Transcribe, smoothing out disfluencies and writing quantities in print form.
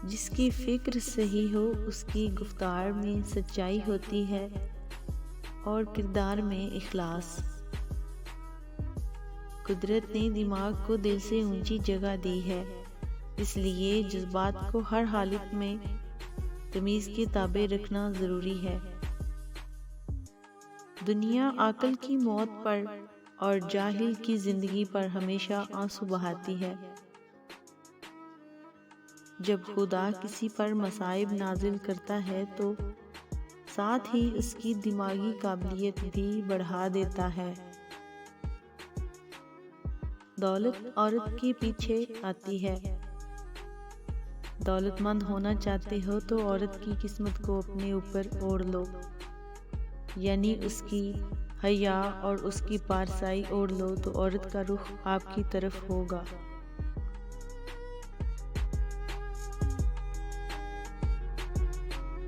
جس کی فکر صحیح ہو اس کی گفتار میں سچائی ہوتی ہے اور کردار میں اخلاص۔ قدرت نے دماغ کو دل سے اونچی جگہ دی ہے، اس لیے جذبات کو ہر حالت میں تمیز کے تابع رکھنا ضروری ہے۔ دنیا عاقل کی موت پر اور جاہل کی زندگی پر ہمیشہ آنسو بہاتی ہے۔ جب خدا کسی پر مصائب نازل کرتا ہے تو ساتھ ہی اس کی دماغی قابلیت بھی بڑھا دیتا ہے۔ دولت عورت کے پیچھے آتی ہے۔ دولت مند ہونا چاہتے ہو تو عورت کی قسمت کو اپنے اوپر اوڑھ لو، یعنی اس کی حیا اور اس کی پارسائی اوڑھ لو تو عورت کا رخ آپ کی طرف ہوگا۔